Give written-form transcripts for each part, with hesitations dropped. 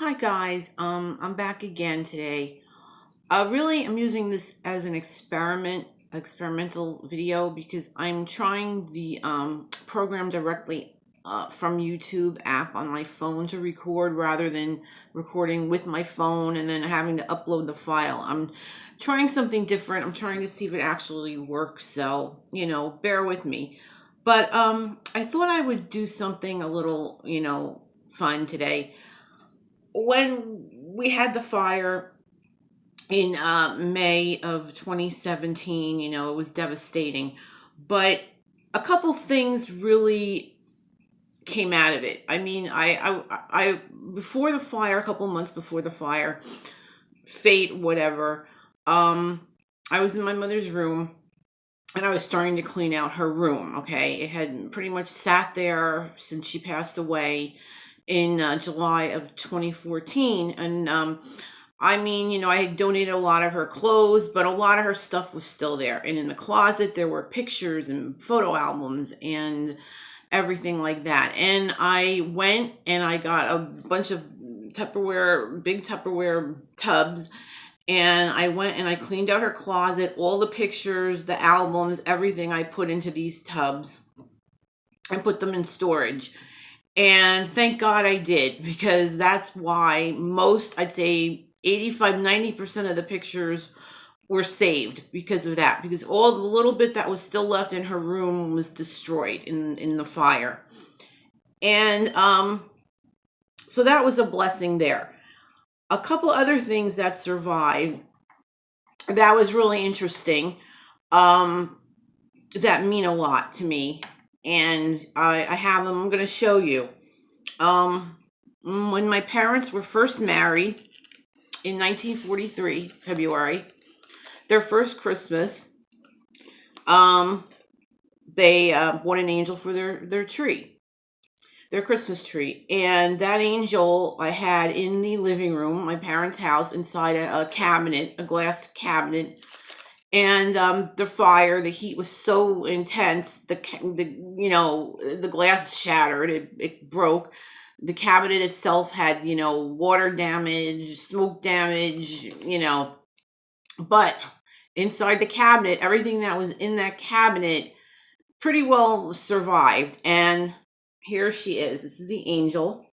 Hi guys, I'm back again today. Really, I'm using this as an experimental video because I'm trying the program directly from YouTube app on my phone to record rather than recording with my phone and then having to upload the file. I'm trying something different. I'm trying to see if it actually works. So, bear with me. But I thought I would do something a little, fun today when we had the fire in May of 2017. It was devastating, but a couple things really came out of it. I mean, I before the fire, a couple months before the fire, fate, whatever, I was in my mother's room and I was starting to clean out her room. Okay, it had pretty much sat there since she passed away in July of 2014. And I mean, I had donated a lot of her clothes, but a lot of her stuff was still there. And in the closet, there were pictures and photo albums and everything like that. And I went and I got a bunch of big Tupperware tubs. And I went and I cleaned out her closet, all the pictures, the albums, everything I put into these tubs and put them in storage. And thank God I did, because that's why I'd say 85-90% of the pictures were saved because of that, because all the little bit that was still left in her room was destroyed in the fire. And so that was a blessing there. A couple other things that survived that was really interesting, that mean a lot to me, and I have them. I'm going to show you. When my parents were first married in 1943, February, their first Christmas, they bought an angel for their tree, their Christmas tree. And that angel I had in the living room, my parents' house, inside a cabinet, a glass cabinet. And the heat was so intense, the glass shattered, it broke. The cabinet itself had, water damage, smoke damage, but inside the cabinet, everything that was in that cabinet pretty well survived. And here she is. This is the angel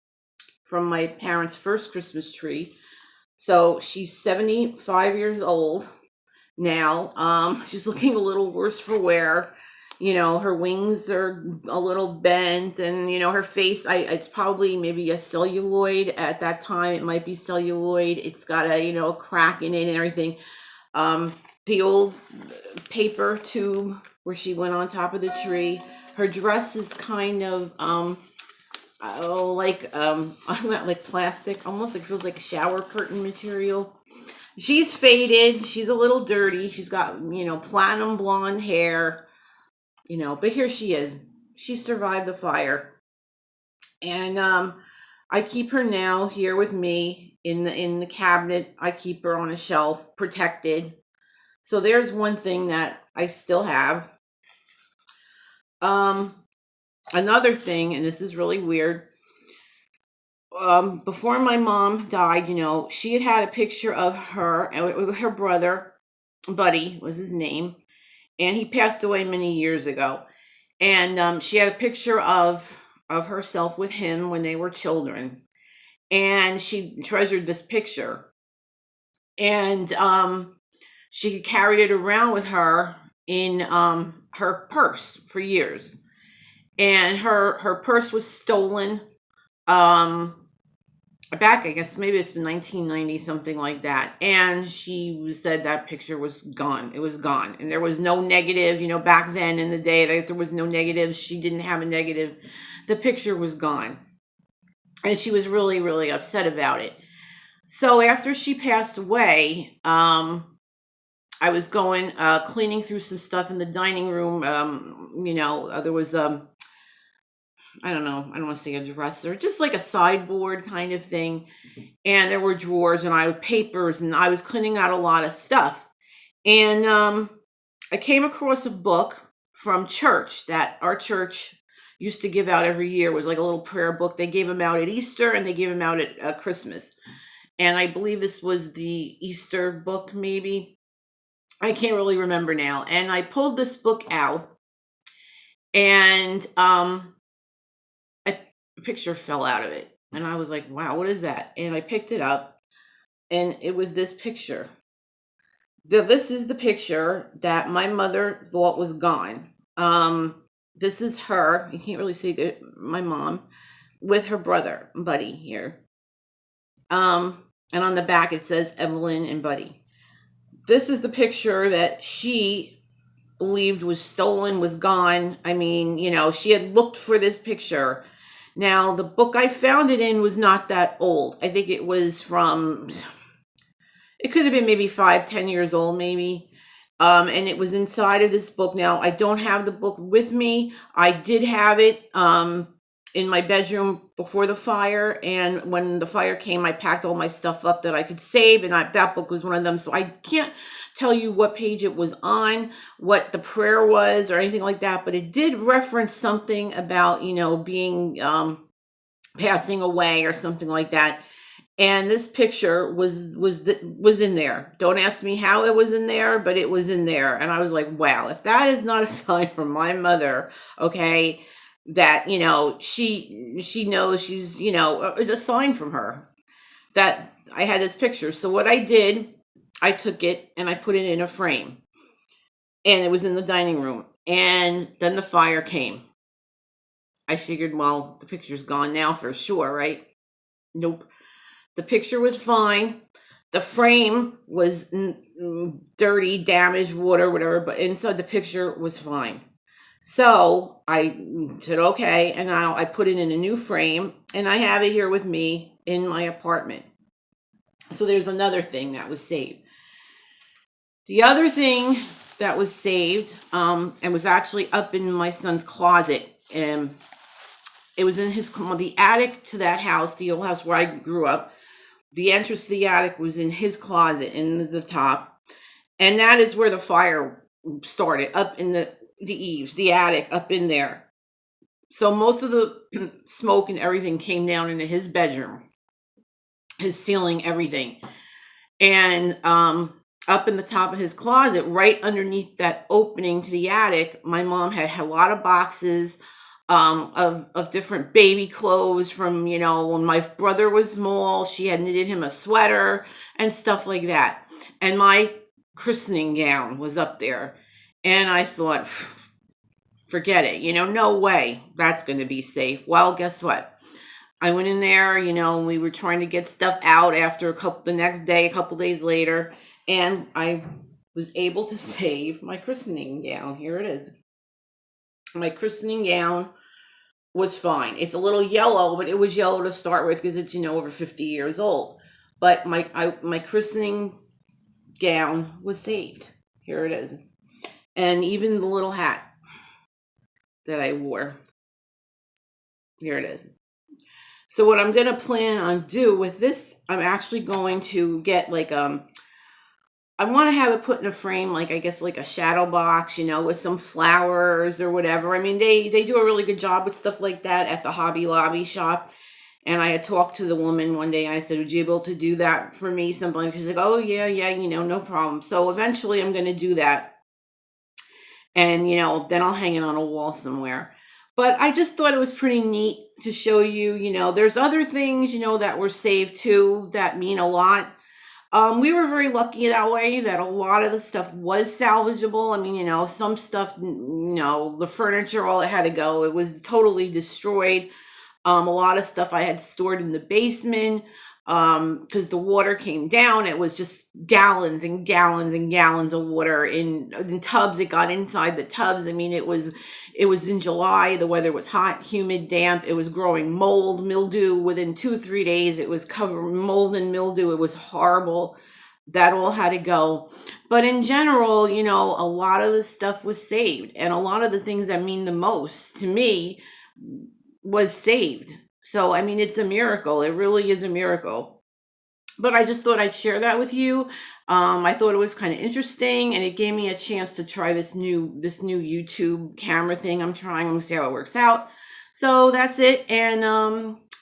from my parents' first Christmas tree. So she's 75 years old now. She's looking a little worse for wear. Her wings are a little bent, and her face, it's probably maybe a celluloid at that time. It might be celluloid. It's got a crack in it and everything. The old paper tube where she went on top of the tree. Her dress is kind of like like plastic, almost like feels like shower curtain material. She's faded. She's a little dirty. She's got, platinum blonde hair, but here she is. She survived the fire. And I keep her now here with me in the cabinet. I keep her on a shelf, protected. So there's one thing that I still have. Another thing, and this is really weird. Before my mom died, she had a picture of her with her brother, Buddy was his name, and he passed away many years ago. And she had a picture of herself with him when they were children, and she treasured this picture. And she carried it around with her in her purse for years, and her purse was stolen. Back, I guess maybe it's been 1990, something like that. And she said that picture was gone. It was gone. And there was no negative, back then in the day, there was no negative. She didn't have a negative. The picture was gone. And she was really, really upset about it. So after she passed away, I was going, cleaning through some stuff in the dining room. There was, I don't know, I don't want to say a dresser, just like a sideboard kind of thing. And there were drawers and papers, and I was cleaning out a lot of stuff. And I came across a book from church that our church used to give out every year. It was like a little prayer book. They gave them out at Easter and they gave them out at Christmas. And I believe this was the Easter book, maybe. I can't really remember now. And I pulled this book out, and a picture fell out of it. And I was like, wow, what is that? And I picked it up, and it was this picture. This is the picture that my mother thought was gone. This is her. You can't really see it, my mom, with her brother, Buddy, here. And on the back it says Evelyn and Buddy. This is the picture that she believed was stolen, was gone. I mean, she had looked for this picture. Now, the book I found it in was not that old. I think it was it could have been maybe 5-10 years old, maybe. And it was inside of this book. Now, I don't have the book with me. I did have it in my bedroom before the fire, and when the fire came, I packed all my stuff up that I could save, and that book was one of them. So I can't tell you what page it was on, what the prayer was, or anything like that, but it did reference something about being passing away or something like that. And this picture was in there. Don't ask me how it was in there, but it was in there. And I was like, wow, if that is not a sign from my mother, okay, that she knows she's a sign from her that I had this picture. So what I did, I took it and I put it in a frame, and it was in the dining room. And then the fire came. I figured, well, the picture's gone now for sure, right? Nope. The picture was fine. The frame was dirty, damaged, water, whatever, but inside the picture was fine. So I said, okay, and now I put it in a new frame, and I have it here with me in my apartment. So there's another thing that was saved. The other thing that was saved and was actually up in my son's closet, and it was in the attic to that house, the old house where I grew up. The entrance to the attic was in his closet in the top, and that is where the fire started, up in the eaves, the attic, up in there. So most of the smoke and everything came down into his bedroom, his ceiling, everything. And up in the top of his closet, right underneath that opening to the attic, my mom had a lot of boxes of different baby clothes from, when my brother was small. She had knitted him a sweater and stuff like that. And my christening gown was up there. And I thought, forget it, no way that's going to be safe. Well, guess what? I went in there, and we were trying to get stuff out after the next day, a couple days later, and I was able to save my christening gown. Here it is. My christening gown was fine. It's a little yellow, but it was yellow to start with because it's, over 50 years old. But my christening gown was saved. Here it is. And even the little hat that I wore. Here it is. So what I'm going to plan on do with this, I'm actually going to get I want to have it put in a frame, I guess like a shadow box, with some flowers or whatever. I mean, they do a really good job with stuff like that at the Hobby Lobby shop. And I had talked to the woman one day, and I said, would you be able to do that for me? Something like, she's like, oh yeah, no problem. So eventually I'm going to do that. And, then I'll hang it on a wall somewhere. But I just thought it was pretty neat to show you, there's other things, that were saved too that mean a lot. We were very lucky that way, that a lot of the stuff was salvageable. I mean, some stuff, the furniture, all it had to go. It was totally destroyed. A lot of stuff I had stored in the basement because the water came down. It was just gallons and gallons and gallons of water in tubs. It got inside the tubs. I mean, it was in July. The weather was hot, humid, damp. It was growing mold, mildew. Within 2-3 days, it was covered mold and mildew. It was horrible. That all had to go. But in general, a lot of the stuff was saved. And a lot of the things that mean the most to me was saved. So, I mean, it's a miracle. It really is a miracle. But I just thought I'd share that with you. I thought it was kind of interesting, and it gave me a chance to try this new YouTube camera thing I'm trying. I'm going to see how it works out. So that's it. And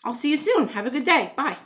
I'll see you soon. Have a good day. Bye.